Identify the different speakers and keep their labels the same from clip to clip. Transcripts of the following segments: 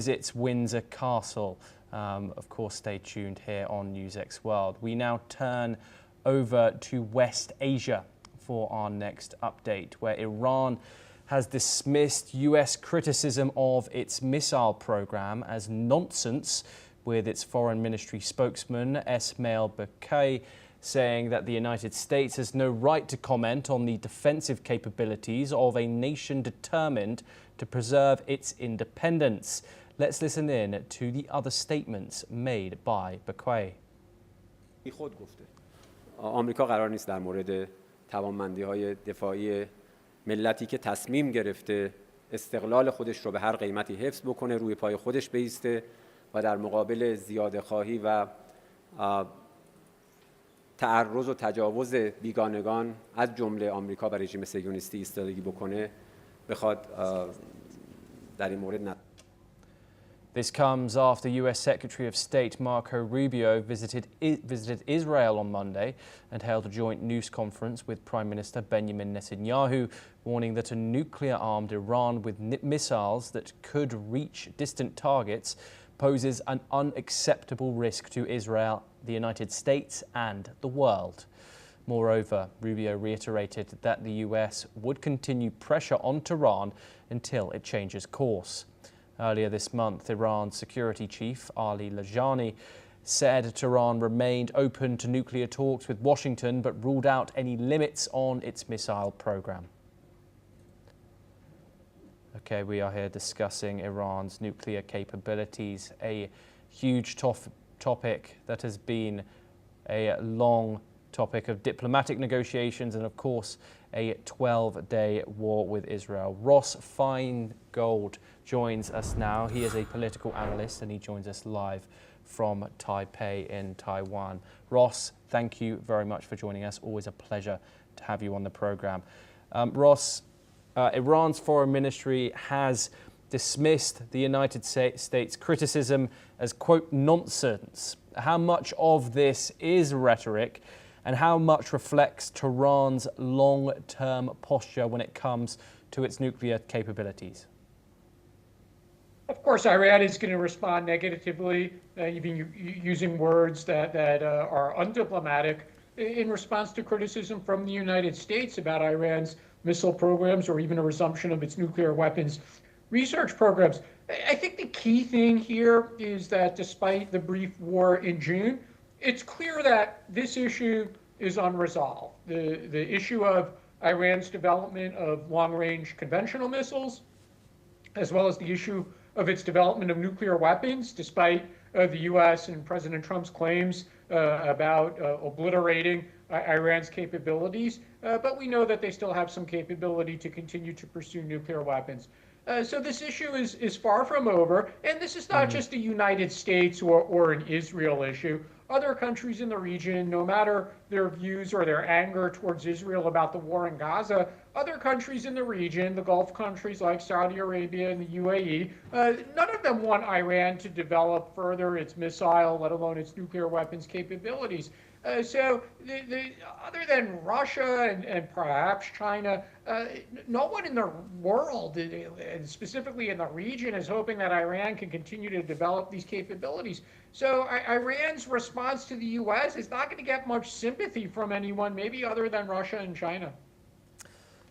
Speaker 1: Visits Windsor Castle. Of course, stay tuned here on NewsX World. We now turn over to West Asia for our next update, where Iran has dismissed US criticism of its missile program as nonsense, with its foreign ministry spokesman Esmail Baqaei saying that the United States has no right to comment on the defensive capabilities of a nation determined to preserve its independence. Let's listen in to the other statements made by Baqaei.
Speaker 2: آمریکا قرار نیست در مورد توانمندی‌های دفاعی ملتی که تصمیم گرفته استقلال خودش رو به هر قیمتی حفظ بکنه، روی پای خودش بایسته و در مقابل زیادخواهی و تعرض و تجاوز بیگانگان از جمله آمریکا و رژیم صهیونیستی ایستادگی بکنه، بخواد در این مورد
Speaker 1: This comes after US Secretary of State Marco Rubio visited Israel on Monday and held a joint news conference with Prime Minister Benjamin Netanyahu, warning that a nuclear-armed Iran with missiles that could reach distant targets poses an unacceptable risk to Israel, the United States and the world. Moreover, Rubio reiterated that the US would continue pressure on Tehran until it changes course. Earlier this month, Iran's security chief, Ali Lajani, said Tehran remained open to nuclear talks with Washington, but ruled out any limits on its missile program. Okay, we are here discussing Iran's nuclear capabilities, a huge topic that has been a long topic of diplomatic negotiations and, of course, a 12-day war with Israel. Ross Feingold joins us now. He is a political analyst and he joins us live from Taipei in Taiwan. Ross, thank you very much for joining us. Always a pleasure to have you on the program. Ross, Iran's foreign ministry has dismissed the United States' criticism as, quote, nonsense. How much of this is rhetoric and how much reflects Tehran's long-term posture when it comes to its nuclear capabilities?
Speaker 3: Of course, Iran is going to respond negatively, even using words that are undiplomatic in response to criticism from the United States about Iran's missile programs or even a resumption of its nuclear weapons research programs. I think the key thing here is that despite the brief war in June, it's clear that this issue is unresolved. The issue of Iran's development of long-range conventional missiles, as well as the issue of its development of nuclear weapons, despite the U.S. and President Trump's claims about obliterating Iran's capabilities. But we know that they still have some capability to continue to pursue nuclear weapons. So this issue is far from over. And this is not just a United States or an Israel issue. Other countries in the region, no matter their views or their anger towards Israel about the war in Gaza, other countries in the region, the Gulf countries like Saudi Arabia and the UAE, none of them want Iran to develop further its missile, let alone its nuclear weapons capabilities. So other than Russia and perhaps China, no one in the world, and specifically in the region, is hoping that Iran can continue to develop these capabilities. So Iran's response to the U.S. is not going to get much sympathy from anyone, maybe other than Russia and China.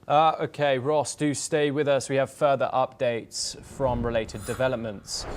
Speaker 1: Okay, Ross, do stay with us. We have further updates from related developments.